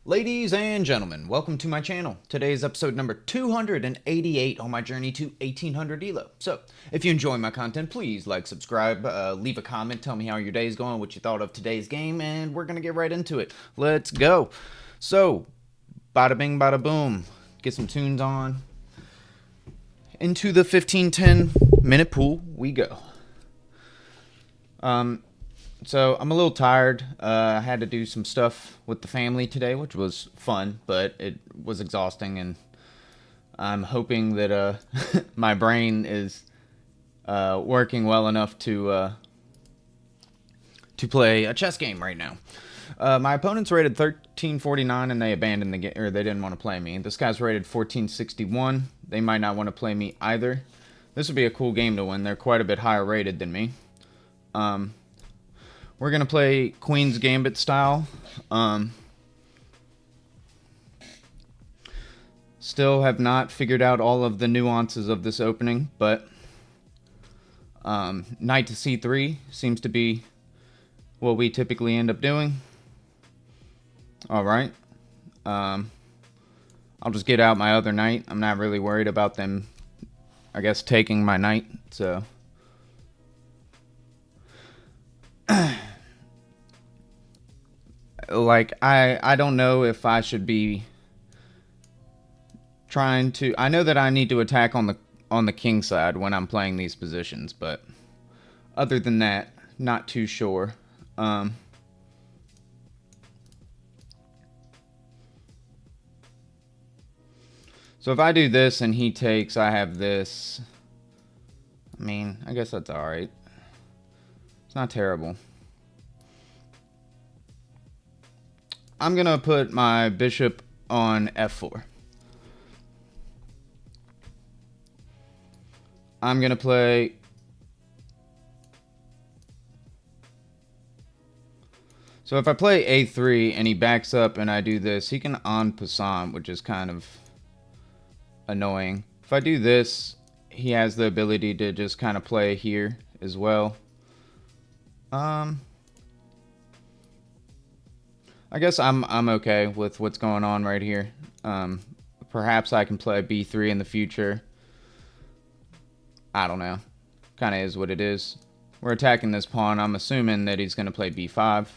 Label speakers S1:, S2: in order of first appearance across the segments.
S1: Ladies and gentlemen, welcome to my channel. Today is episode number 288 on my journey to 1800 ELO. So, if you enjoy my content, please like, subscribe, leave a comment, tell me how your day is going, what you thought of today's game, and we're going to get right into it. Let's go. So, bada bing, bada boom. Get some tunes on. Into the 15-10 minute pool we go. So I'm a little tired. I had to do some stuff with the family today, which was fun, but it was exhausting, and I'm hoping that my brain is working well enough to play a chess game right now. My opponent's rated 1349, and they abandoned the game, or they didn't want to play me. This guy's rated 1461. They might not want to play me either. This would be a cool game to win. They're quite a bit higher rated than me. We're going to play Queen's Gambit style. Still have not figured out all of the nuances of this opening, but knight to c3 seems to be what we typically end up doing. Alright. I'll just get out my other knight. I'm not really worried about them, I guess, taking my knight, so... Like, I don't know if I should be trying to... I know that I need to attack on the king side when I'm playing these positions, but other than that, not too sure. So if I do this and he takes, I have this. I mean, I guess that's alright. It's not terrible. I'm going to put my bishop on f4. I'm going to play... So if I play a3 and he backs up and I do this, he can en passant, which is kind of annoying. If I do this, he has the ability to just kind of play here as well. I guess I'm okay with what's going on right here. Perhaps I can play b3 in the future. I don't know. Kind of is what it is. We're attacking this pawn. I'm assuming that he's going to play b5.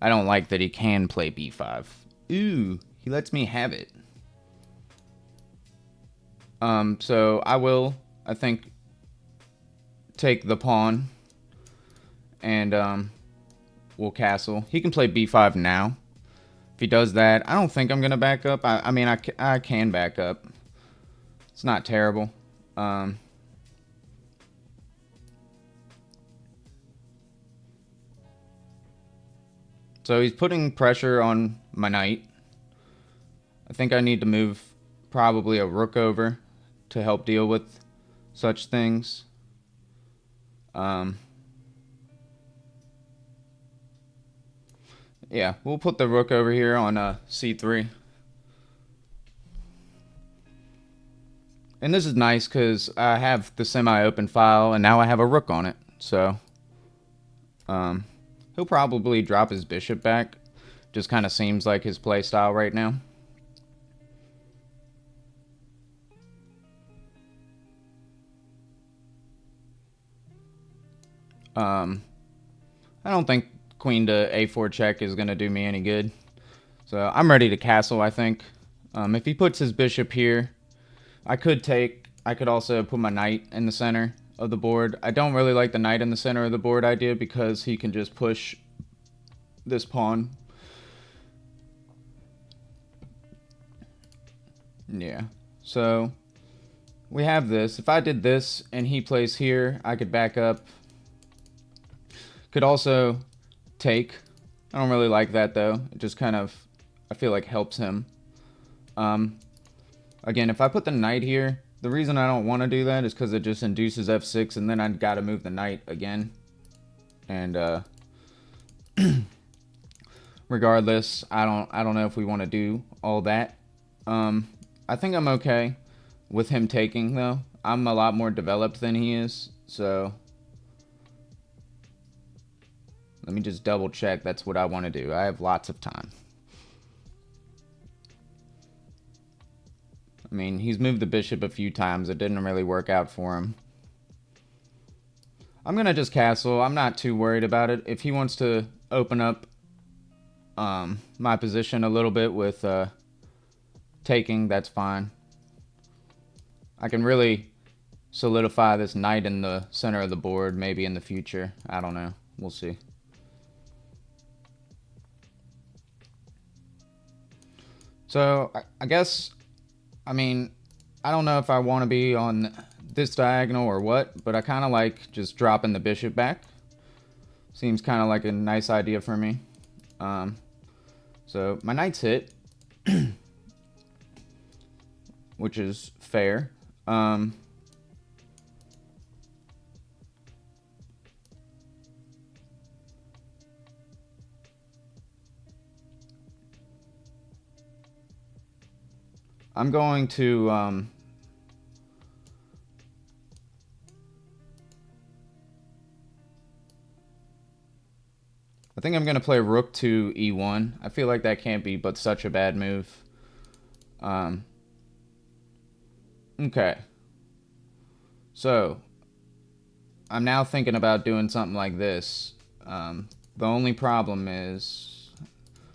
S1: I don't like that he can play b5. Ooh, he lets me have it. So I will, I think, take the pawn, and we'll castle. He can play b5 now. If he does that, I don't think I'm gonna back up. I mean, I can back up. It's not terrible. So he's putting pressure on my knight. I think I need to move probably a rook over to help deal with such things. Yeah, we'll put the rook over here on c3. And this is nice because I have the semi-open file, and now I have a rook on it. So, he'll probably drop his bishop back. Just kind of seems like his play style right now. I don't think queen to a4 check is going to do me any good. So I'm ready to castle, I think. If he puts his bishop here, I could also put my knight in the center of the board. I don't really like the knight in the center of the board idea because he can just push this pawn. Yeah, so we have this. If I did this and he plays here, I could back up. Could also take. I don't really like that though. It just kind of, I feel like, helps him. Again, if I put the knight here, the reason I don't want to do that is because it just induces f6, and then I've got to move the knight again. And regardless, I don't know if we want to do all that. I think I'm okay with him taking though. I'm a lot more developed than he is, so Let me just double check that's what I want to do. I have lots of time. I mean, he's moved the bishop a few times. It didn't really work out for him. I'm going to just castle. I'm not too worried about it. If he wants to open up my position a little bit with taking, that's fine. I can really solidify this knight in the center of the board maybe in the future. I don't know. We'll see. So, I guess, I mean, I don't know if I want to be on this diagonal or what, but I kind of like just dropping the bishop back. Seems kind of like a nice idea for me. So, my knight's hit, which is fair. I'm going to I think I'm going to play rook to e1. I feel like that can't be but such a bad move. Okay. So, I'm now thinking about doing something like this. The only problem is,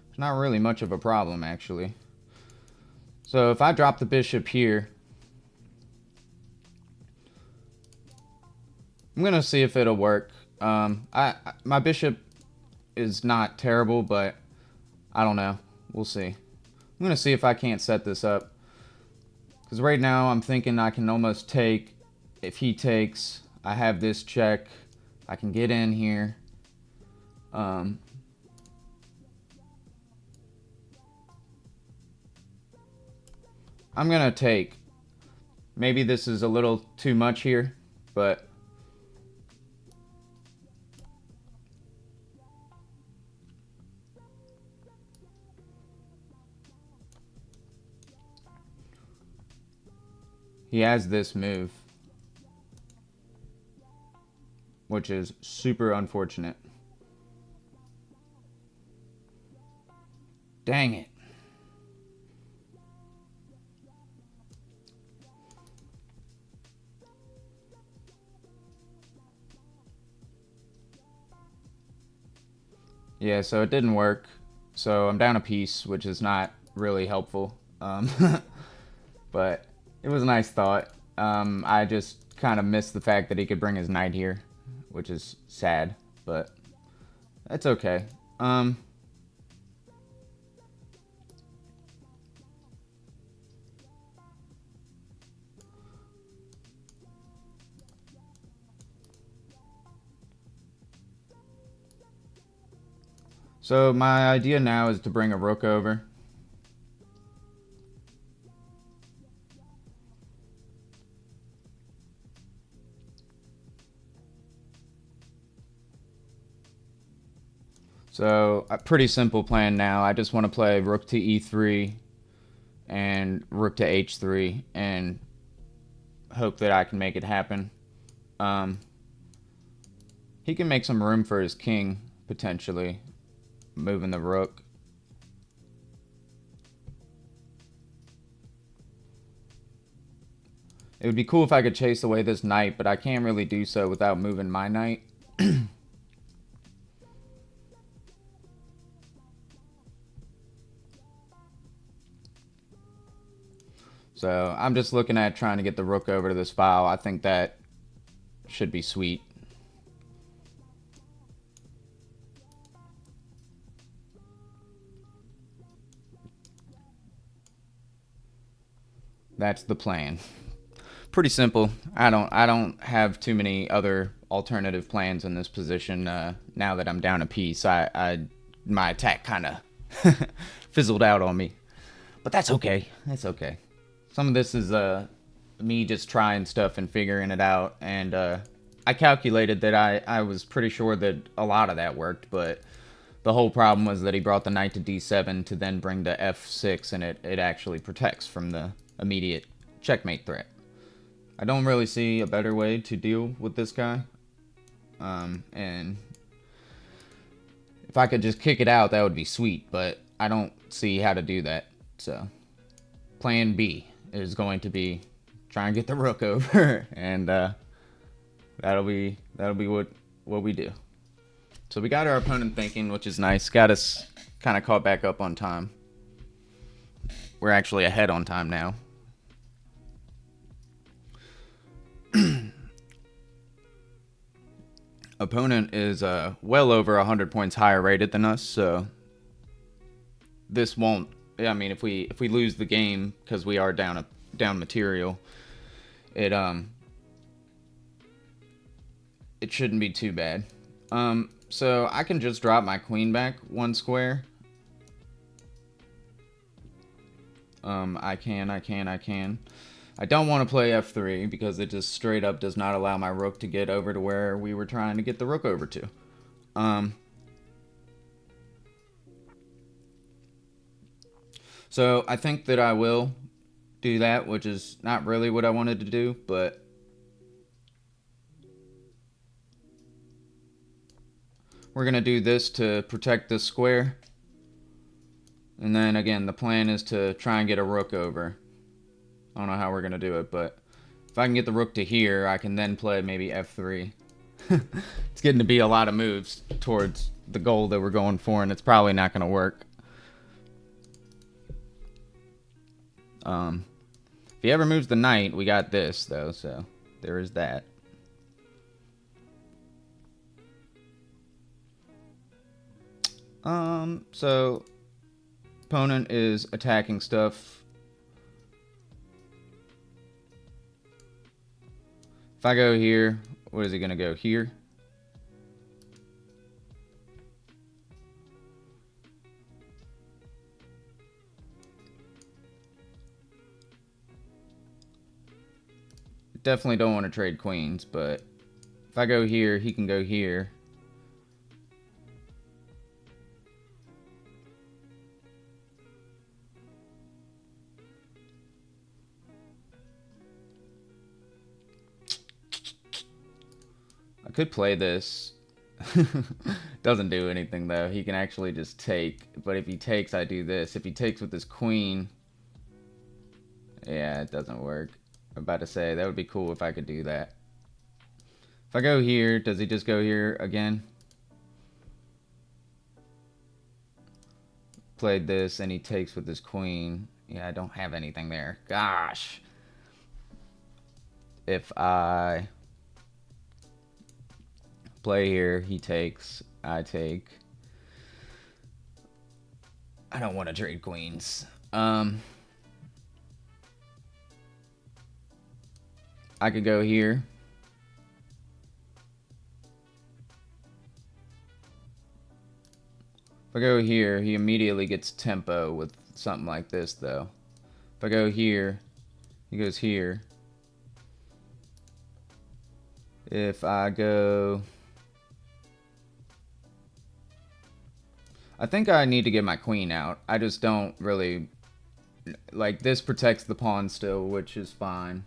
S1: it's not really much of a problem, actually. So, if I drop the bishop here, I'm going to see if it'll work. My bishop is not terrible, but I don't know. We'll see. I'm going to see if I can't set this up. Because right now I'm thinking I can almost take, if he takes, I have this check. I can get in here. I'm going to take. Maybe this is a little too much here, but he has this move, which is super unfortunate. Dang it. Yeah, so it didn't work. So I'm down a piece, which is not really helpful. But it was a nice thought. I just kind of missed the fact that he could bring his knight here, which is sad, but that's okay. So my idea now is to bring a rook over. So a pretty simple plan now. I just want to play rook to e3 and rook to h3 and hope that I can make it happen. He can make some room for his king, potentially, moving the rook. It would be cool if I could chase away this knight, but I can't really do so without moving my knight. So I'm just looking at trying to get the rook over to this file. I think that should be sweet. That's the plan. Pretty simple. I don't have too many other alternative plans in this position. Now that I'm down a piece, my attack kind of fizzled out on me. But that's okay. That's okay. Some of this is me just trying stuff and figuring it out, and I calculated that I was pretty sure that a lot of that worked, but the whole problem was that he brought the knight to d7 to then bring to f6, and it actually protects from the immediate checkmate threat. I don't really see a better way to deal with this guy, and If I could just kick it out, that would be sweet, but I don't see how to do that. So, plan B is going to be try and get the rook over, and that'll be what we do. So we got our opponent thinking, which is nice. Got us kind of caught back up on time. We're actually ahead on time now. Opponent is well over 100 points higher rated than us, so this won't. I mean, if we lose the game because we are down material, it shouldn't be too bad. So I can just drop my queen back one square. I can. I don't want to play f3 because it just straight up does not allow my rook to get over to where we were trying to get the rook over to. So I think that I will do that, which is not really what I wanted to do, but we're going to do this to protect this square. And then again, the plan is to try and get a rook over. I don't know how we're going to do it, but if I can get the rook to here, I can then play maybe f3. It's getting to be a lot of moves towards the goal that we're going for, and it's probably not going to work. If he ever moves the knight, we got this, though, so there is that. So opponent is attacking stuff. If I go here, what is he gonna go here? Definitely don't want to trade queens, but if I go here, he can go here. I could play this. Doesn't do anything though. He can actually just take. But if he takes, I do this. If he takes with his queen, yeah, it doesn't work. I'm about to say, that would be cool if I could do that. If I go here, does he just go here again? Played this and he takes with his queen. Yeah, I don't have anything there. Gosh. If I play here, he takes, I take. I don't want to trade queens. I could go here. If I go here, he immediately gets tempo with something like this, though. If I go here, he goes here. If I go... I think I need to get my queen out. I just don't really... Like, this protects the pawn still, which is fine.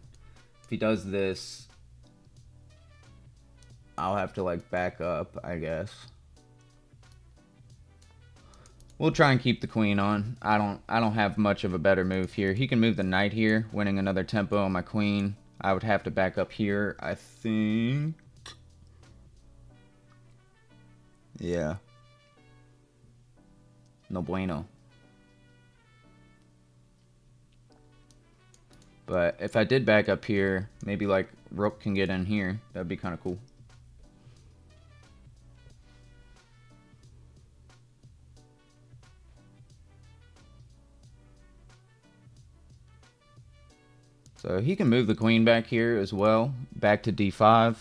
S1: If he does this, I'll have to, like, back up, I guess. We'll try and keep the queen on. I don't have much of a better move here. He can move the knight here, winning another tempo on my queen. I would have to back up here, I think. Yeah. No bueno. But if I did back up here, maybe like rook can get in here. That'd be kind of cool. So he can move the queen back here as well, back to d5.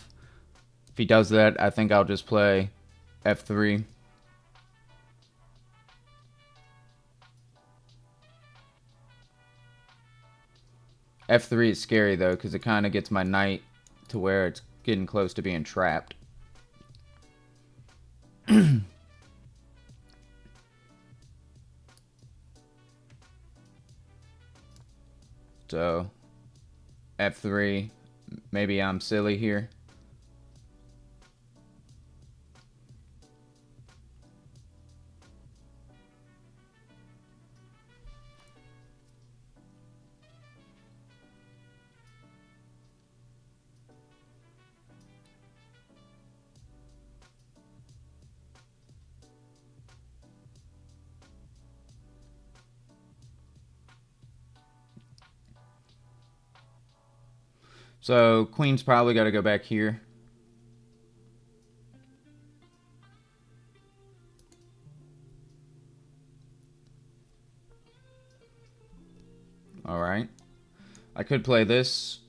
S1: If he does that, I think I'll just play f3. f3 is scary though, because it kind of gets my knight to where it's getting close to being trapped. So f3, maybe I'm silly here. So queen's probably got to go back here. All right. I could play this.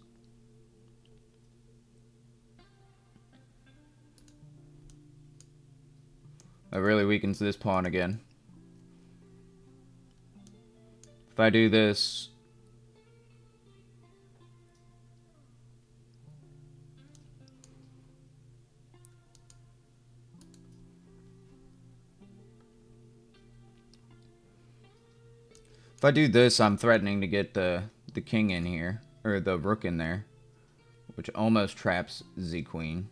S1: That really weakens this pawn again. If I do this, I'm threatening to get the king in here, or the rook in there, which almost traps the queen.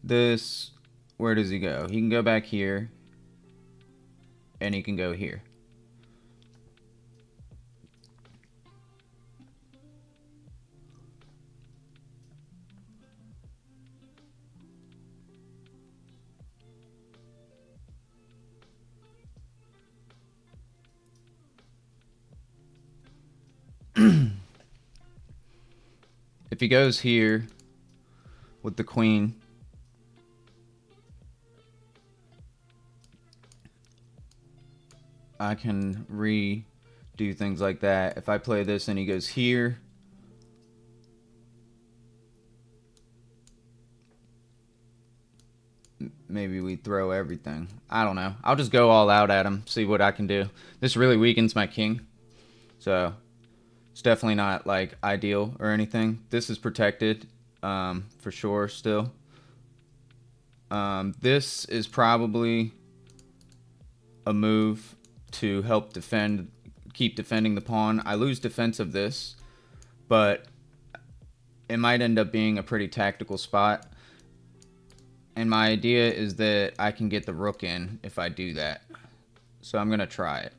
S1: This, where does he go? He can go back here, and he can go here. If he goes here with the queen, I can redo things like that. If I play this and he goes here, maybe we throw everything. I don't know. I'll just go all out at him, see what I can do. This really weakens my king, so it's definitely not like ideal or anything. This is protected for sure still. This is probably a move to help keep defending the pawn. I lose defense of this, but it might end up being a pretty tactical spot. And my idea is that I can get the rook in if I do that. So I'm going to try it.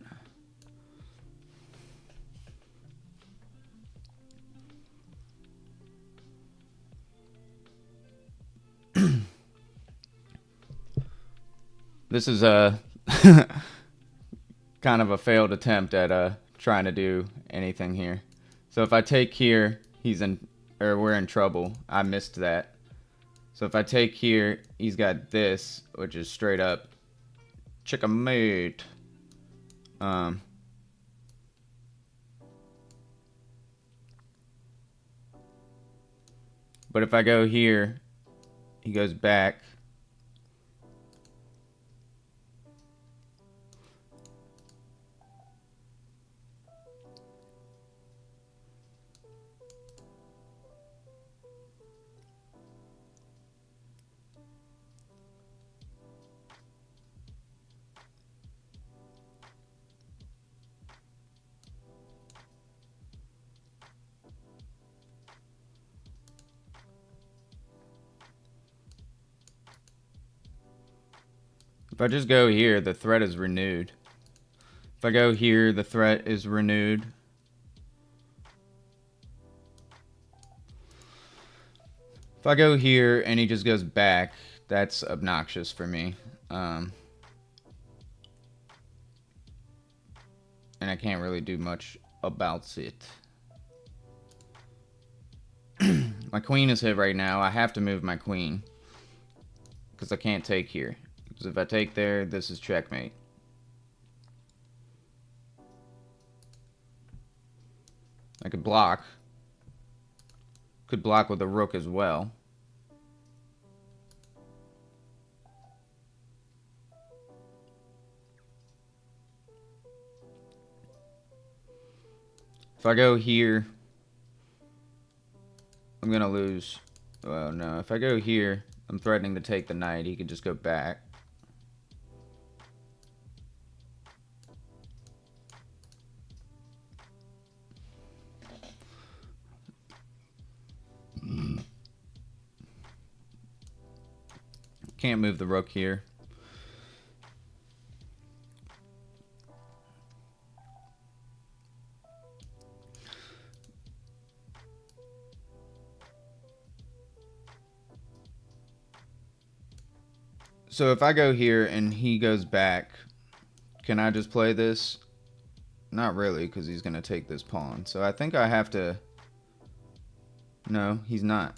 S1: This is a kind of a failed attempt at trying to do anything here. So if I take here, we're in trouble. I missed that. So if I take here, he's got this, which is straight up checkmate. But if I go here, he goes back. If I just go here, the threat is renewed. If I go here, the threat is renewed. If I go here and he just goes back, that's obnoxious for me. And I can't really do much about it. My queen is hit right now. I have to move my queen, because I can't take here. Because if I take there, this is checkmate. I could block. Could block with a rook as well. If I go here, I'm going to lose. Well, no. If I go here, I'm threatening to take the knight. He could just go back. Can't move the rook here. So if I go here and he goes back Can I just play this? Not really, because he's going to take this pawn. So I think I have to... No, he's not.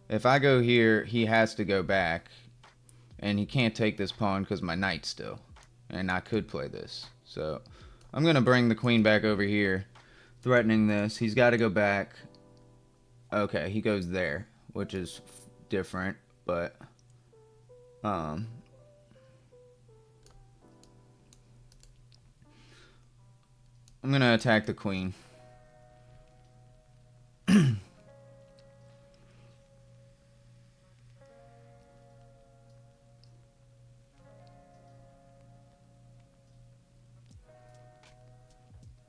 S1: If I go here, he has to go back. And he can't take this pawn because my knight's still. And I could play this. So I'm going to bring the queen back over here, threatening this. He's got to go back. Okay, he goes there, which is different, but... I'm going to attack the queen.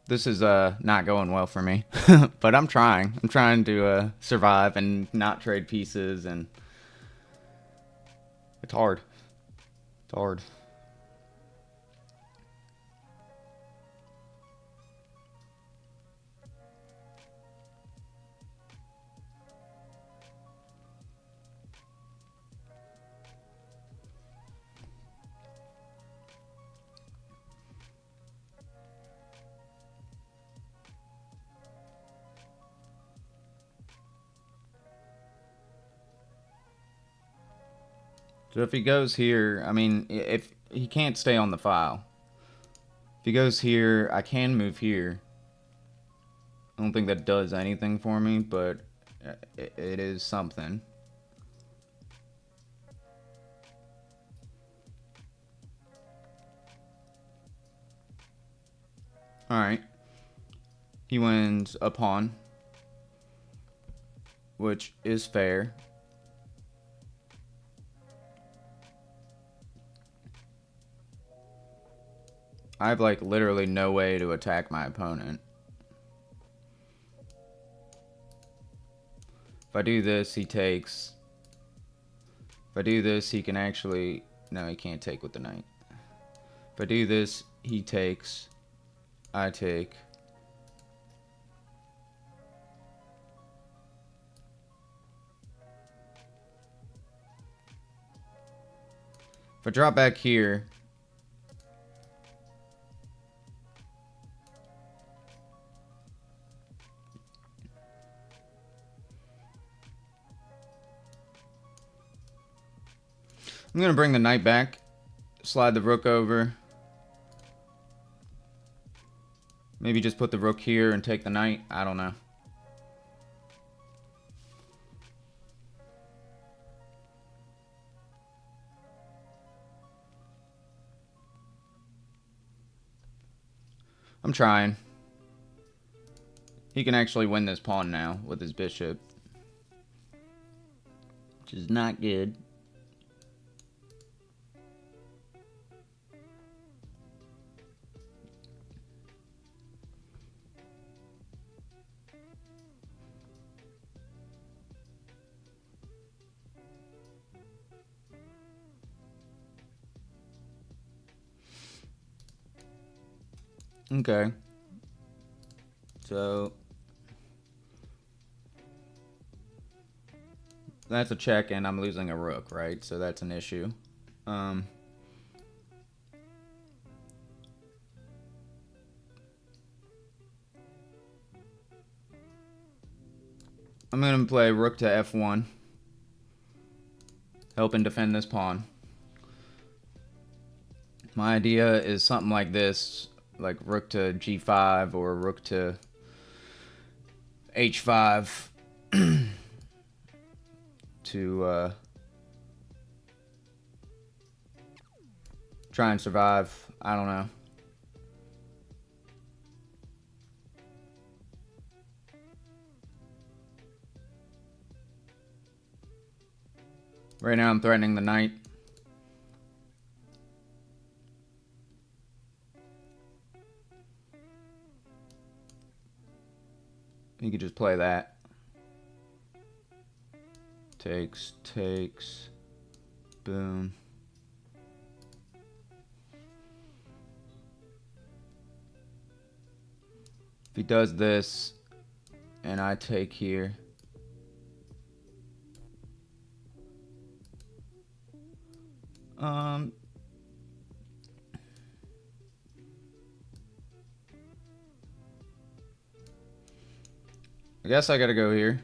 S1: This is not going well for me, but I'm trying. I'm trying to survive and not trade pieces, and it's hard. It's hard. So if he goes here, I mean, if he can't stay on the file. If he goes here, I can move here. I don't think that does anything for me, but it is something. Alright. He wins a pawn, which is fair. I have, like, literally no way to attack my opponent. If I do this, he takes. If I do this, he can actually... No, he can't take with the knight. If I do this, he takes. I take. If I drop back here... I'm going to bring the knight back, slide the rook over. Maybe just put the rook here and take the knight. I don't know. I'm trying. He can actually win this pawn now with his bishop, which is not good. Okay. So that's a check and I'm losing a rook, right? So that's an issue. I'm going to play rook to f1, helping defend this pawn. My idea is something like this, like rook to g5 or rook to h5 to try and survive. I don't know. Right now I'm threatening the knight. You could just play that. Takes, takes, boom. If he does this, and I take here, I guess I gotta go here.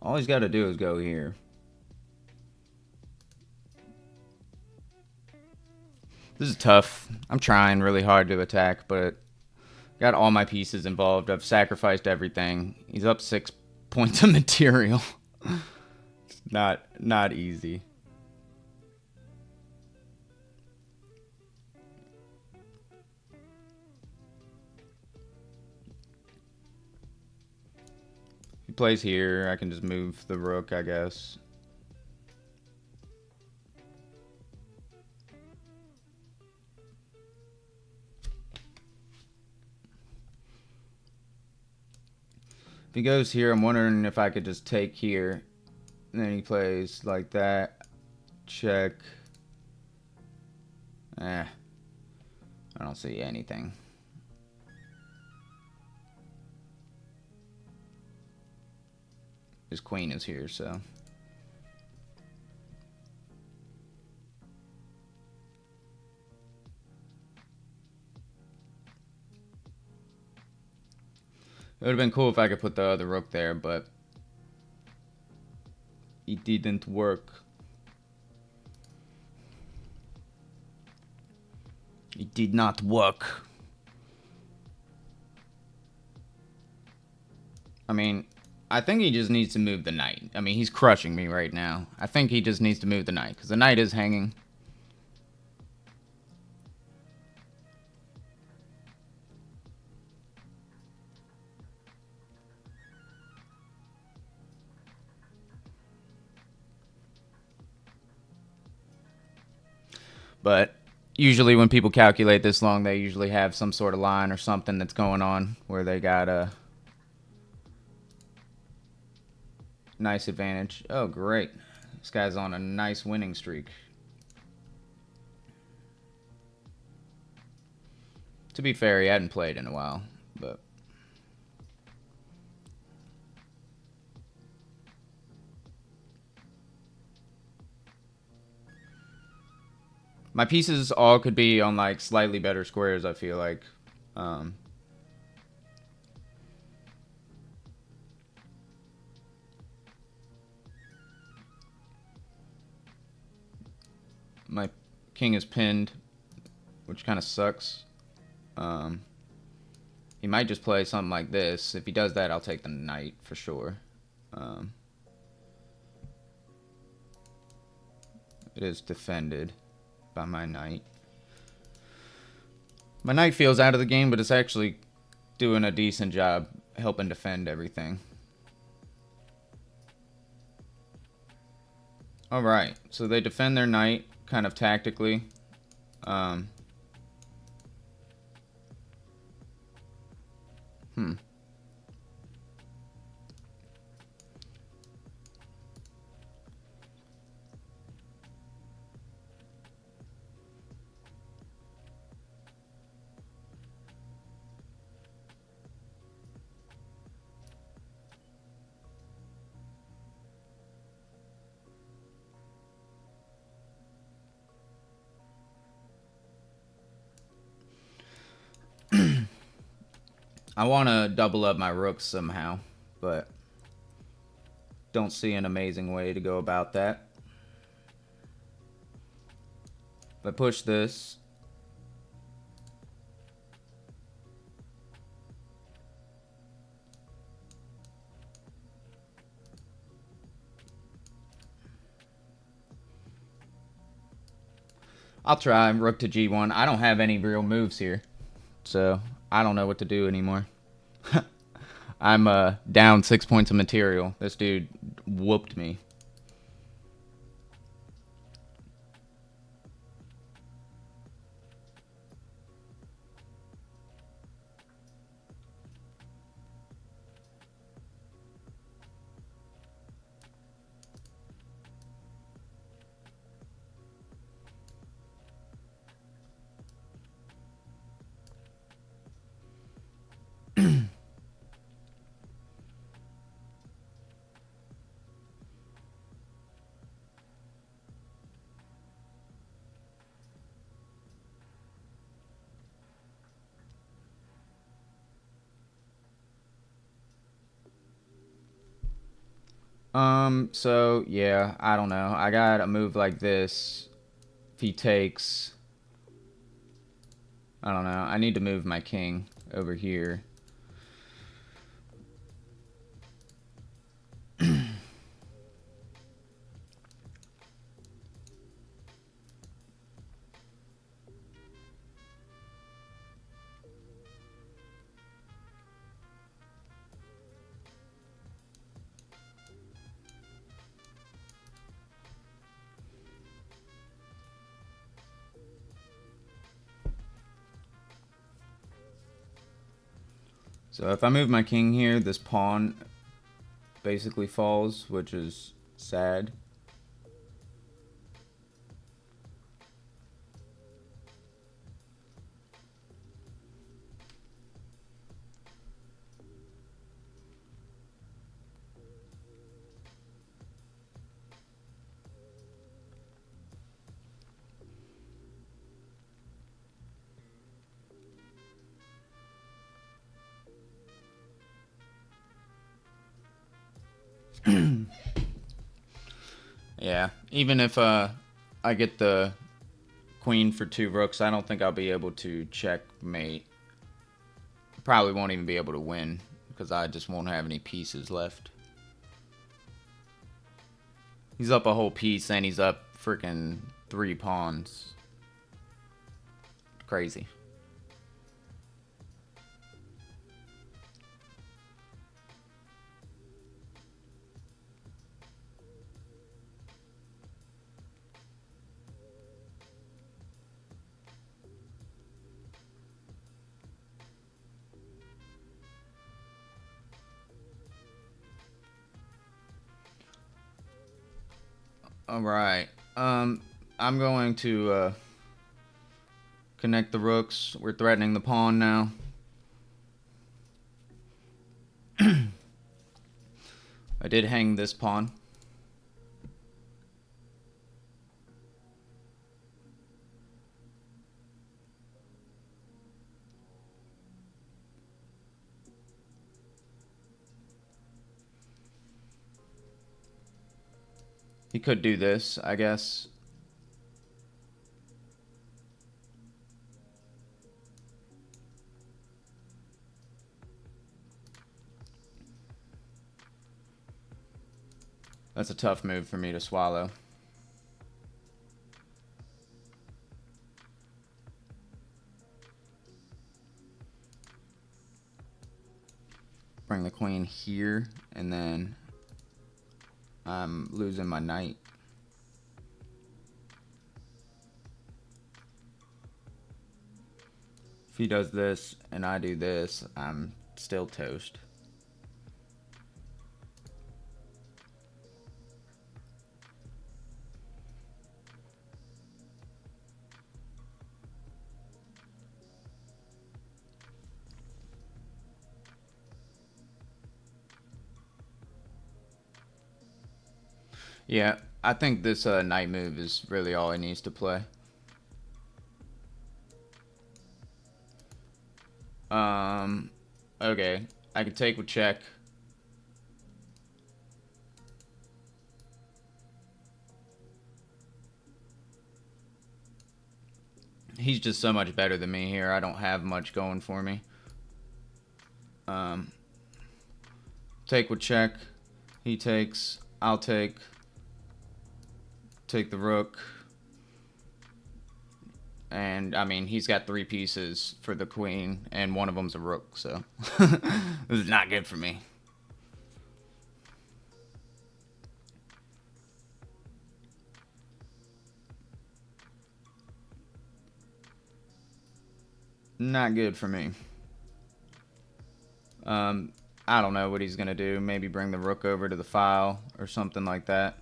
S1: All he's got to do is go here. This is tough. I'm trying really hard to attack, but got all my pieces involved. I've sacrificed everything. He's up 6 points of material. It's not easy. He plays here. I can just move the rook, I guess. If he goes here, I'm wondering if I could just take here. And then he plays like that. Check. I don't see anything. His queen is here, so. It would have been cool if I could put the other rook there, but it didn't work. It did not work. I mean, I think he just needs to move the knight. I mean, he's crushing me right now. I think he just needs to move the knight, because the knight is hanging. But usually when people calculate this long, they usually have some sort of line or something that's going on where they got a nice advantage. Oh, great. This guy's on a nice winning streak. To be fair, he hadn't played in a while, but... My pieces all could be on, like, slightly better squares, I feel like. My king is pinned, which kind of sucks. He might just play something like this. If he does that, I'll take the knight for sure. It is defended by my knight. My knight feels out of the game, but it's actually doing a decent job helping defend everything. Alright, so they defend their knight kind of tactically. I want to double up my rooks somehow, but don't see an amazing way to go about that. If I push this, I'll try rook to g1. I don't have any real moves here, so I don't know what to do anymore. I'm down 6 points of material. This dude whooped me. So yeah, I don't know. I got a move like this. If he takes, I don't know. I need to move my king over here. So if I move my king here, this pawn basically falls, which is sad. Yeah, even if I get the queen for 2 rooks, I don't think I'll be able to checkmate. Probably won't even be able to win because I just won't have any pieces left. He's up a whole piece and he's up freaking 3 pawns. Crazy. Alright. I'm going to connect the rooks. We're threatening the pawn now. I did hang this pawn. He could do this, I guess. That's a tough move for me to swallow. Bring the queen here, and then I'm losing my knight. If he does this and I do this, I'm still toast. Yeah, I think this knight move is really all he needs to play. Okay, I can take with check. He's just so much better than me here. I don't have much going for me. Take with check. He takes. I'll take. Take the rook. And, I mean, he's got 3 pieces for the queen, and one of them's a rook, so this is not good for me. Not good for me. I don't know what he's going to do. Maybe bring the rook over to the file or something like that.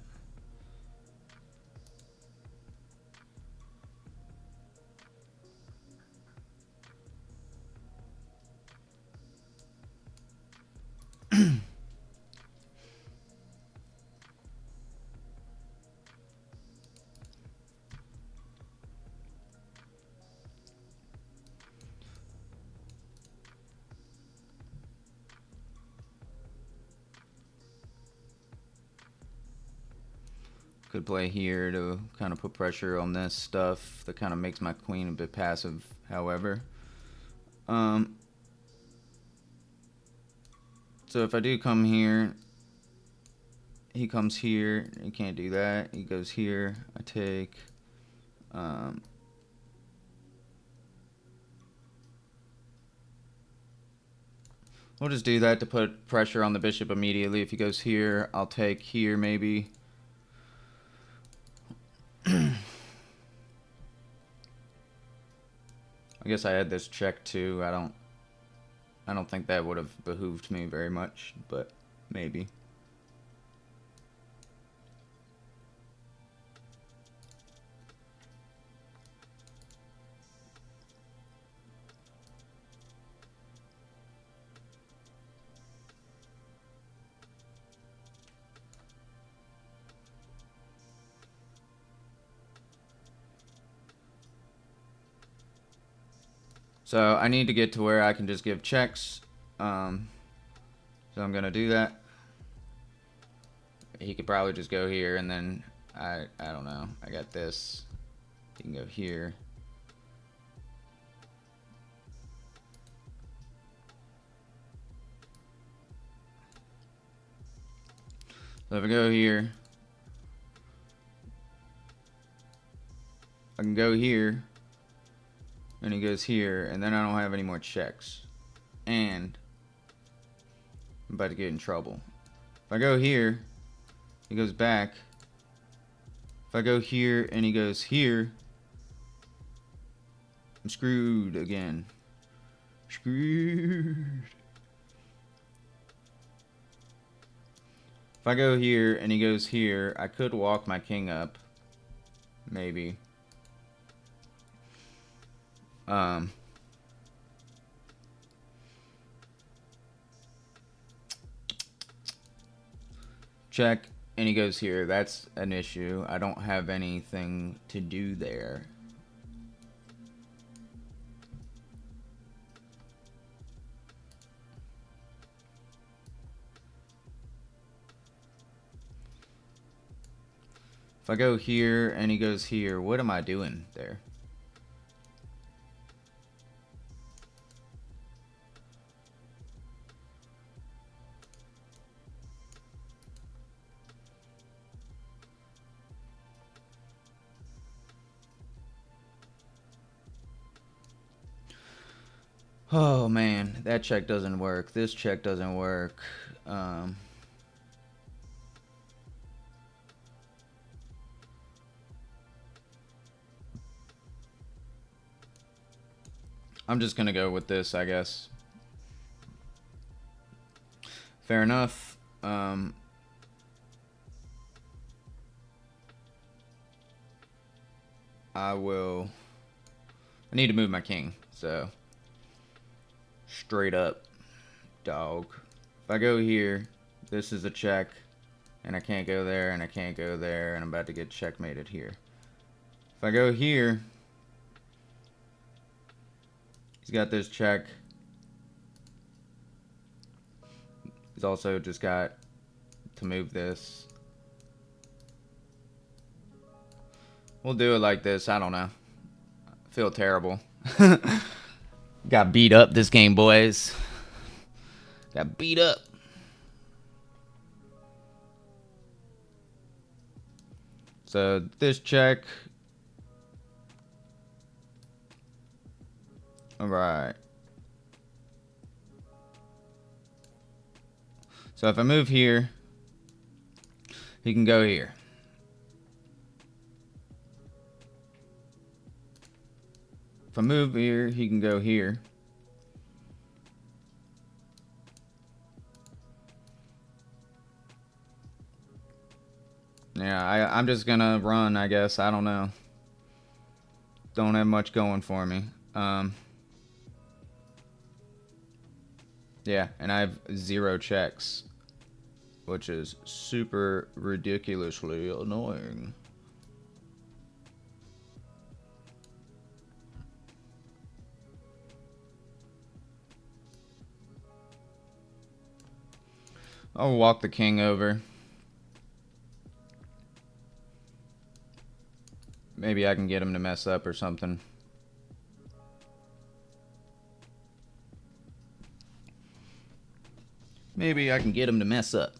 S1: could play here to kind of put pressure on this stuff that kind of makes my queen a bit passive, however. So if I do come here, he comes here, he can't do that, he goes here, I take, we'll just do that to put pressure on the bishop immediately. If he goes here, I'll take here maybe. I guess I had this check too. I don't think that would have behooved me very much, but maybe. So I need to get to where I can just give checks. So I'm going to do that. He could probably just go here, and then I don't know. I got this. He can go here. So if I go here, I can go here. And he goes here, and then I don't have any more checks. And I'm about to get in trouble. If I go here, he goes back. If I go here and he goes here, I'm screwed again. Screwed. If I go here and he goes here, I could walk my king up. Maybe. Check, and he goes here. That's an issue. I don't have anything to do there. If I go here and he goes here, what am I doing there? Oh man, that check doesn't work. This check doesn't work. I'm just gonna go with this, I guess. Fair enough. I need to move my king, so straight up, dog. If I go here, this is a check, and I can't go there, and I can't go there, and I'm about to get checkmated here. If I go here, he's got this check. He's also just got to move this. We'll do it like this. I don't know. I feel terrible. Got beat up this game, boys. Got beat up. So this check. All right. So if I move here, he can go here. If I move here, he can go here. Yeah, I'm just gonna run, I guess. I don't know. Don't have much going for me. Yeah, and I have 0 checks, which is super ridiculously annoying. I'll walk the king over. Maybe I can get him to mess up or something. Maybe I can get him to mess up.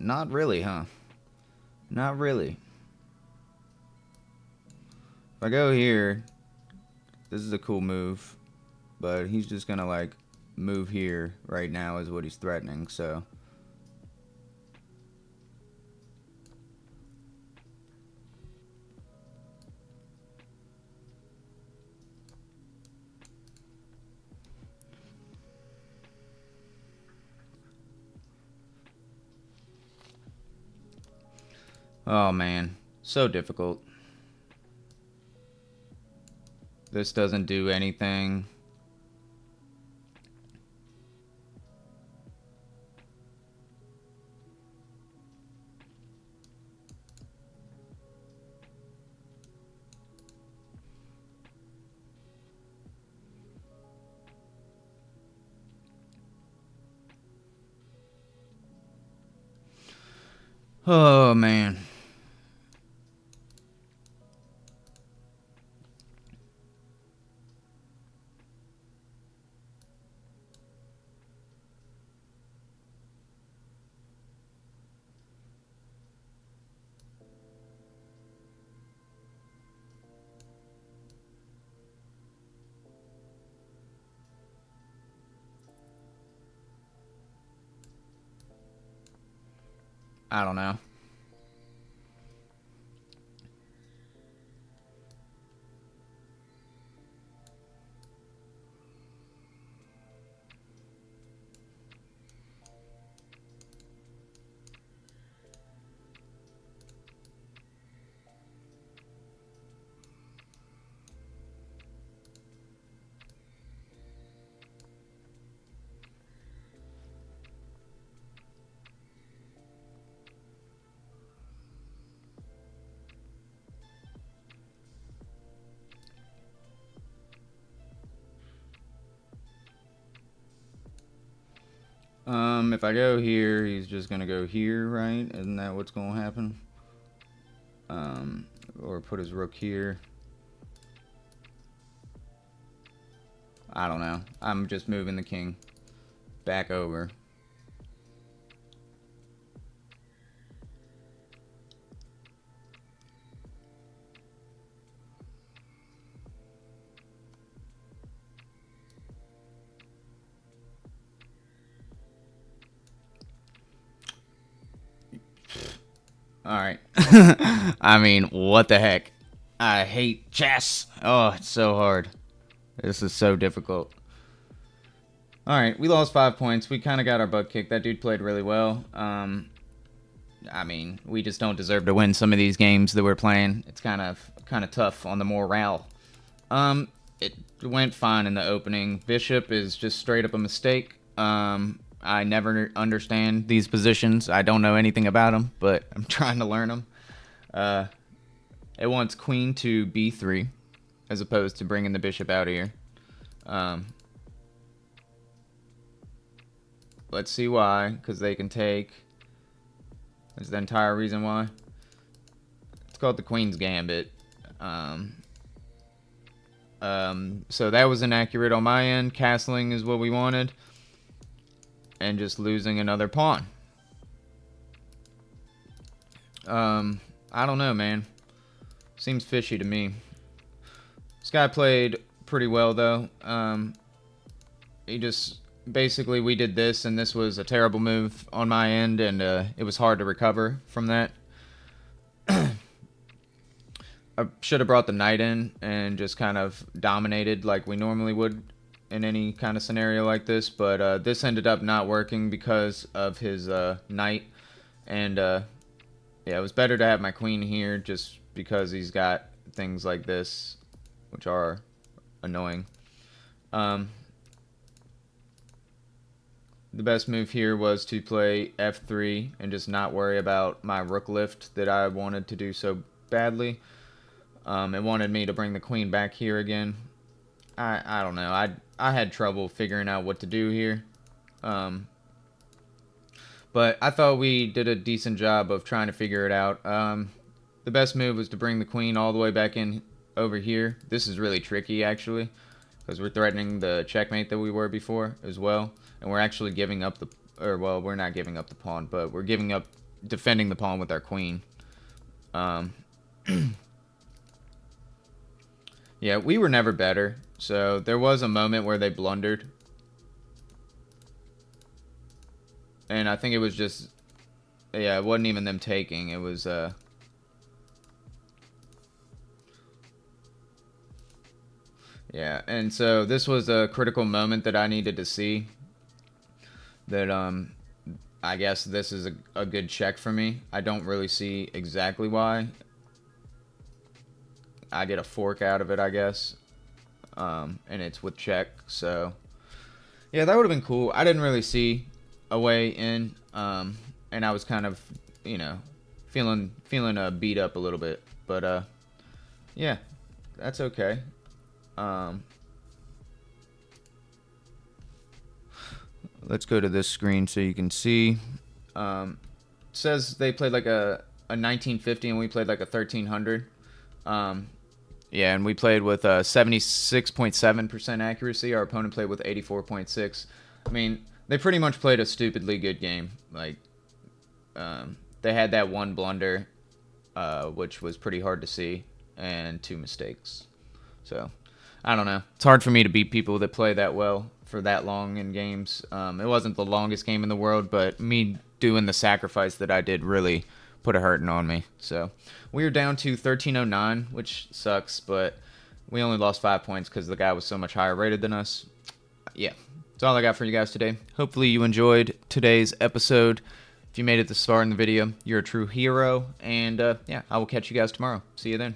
S1: Not really, huh? Not really. If I go here, this is a cool move, but he's just gonna like move here right now is what he's threatening, so. Oh man, so difficult. This doesn't do anything. Oh man. I don't know. If I go here, he's just gonna go here, right? Isn't that what's gonna happen? Or put his rook here. I don't know. I'm just moving the king back over. Alright. I mean, what the heck? I hate chess. Oh, it's so hard. This is so difficult. Alright, we lost 5 points. We kind of got our butt kicked. That dude played really well. I mean, we just don't deserve to win some of these games that we're playing. It's kind of tough on the morale. It went fine in the opening. Bishop is just straight up a mistake. I never understand these positions. I don't know anything about them, but I'm trying to learn them. It wants queen to b3 as opposed to bringing the bishop out here. Let's see why, because they can take. That's the entire reason why. It's called the Queen's Gambit. So that was inaccurate on my end. Castling is what we wanted. And just losing another pawn. I don't know, man. Seems fishy to me. This guy played pretty well, though. He just... Basically, we did this, and this was a terrible move on my end, and it was hard to recover from that. I should have brought the knight in and just kind of dominated like we normally would in any kind of scenario like this, but this ended up not working because of his knight, and yeah, it was better to have my queen here just because he's got things like this, which are annoying. The best move here was to play f3 and just not worry about my rook lift that I wanted to do so badly. It wanted me to bring the queen back here again. I don't know. I had trouble figuring out what to do here. But I thought we did a decent job of trying to figure it out. The best move was to bring the queen all the way back in over here. This is really tricky, actually, because we're threatening the checkmate that we were before as well. And we're actually giving up the... Or, well, we're not giving up the pawn, but we're giving up... defending the pawn with our queen. Yeah, we were never better. So there was a moment where they blundered. And I think it was just... Yeah, it wasn't even them taking. It was... Yeah, and so this was a critical moment that I needed to see. That, I guess this is a good check for me. I don't really see exactly why. I get a fork out of it, I guess. And it's with check, so... Yeah, that would have been cool. I didn't really see a way in, and I was kind of, you know, feeling beat up a little bit. But, yeah, that's okay. Let's go to this screen so you can see. It says they played like a 1950 and we played like a 1300. Yeah, and we played with 76.7% accuracy. Our opponent played with 84.6. I mean, they pretty much played a stupidly good game. Like, they had that one blunder, which was pretty hard to see, and 2 mistakes. So, I don't know. It's hard for me to beat people that play that well for that long in games. It wasn't the longest game in the world, but me doing the sacrifice that I did really put a hurting on me. So we were down to 1309, which sucks, but we only lost 5 points because the guy was so much higher rated than us. Yeah, that's all I got for you guys today. Hopefully you enjoyed today's episode. If you made it this far in the video, you're a true hero. And yeah, I will catch you guys tomorrow. See you then.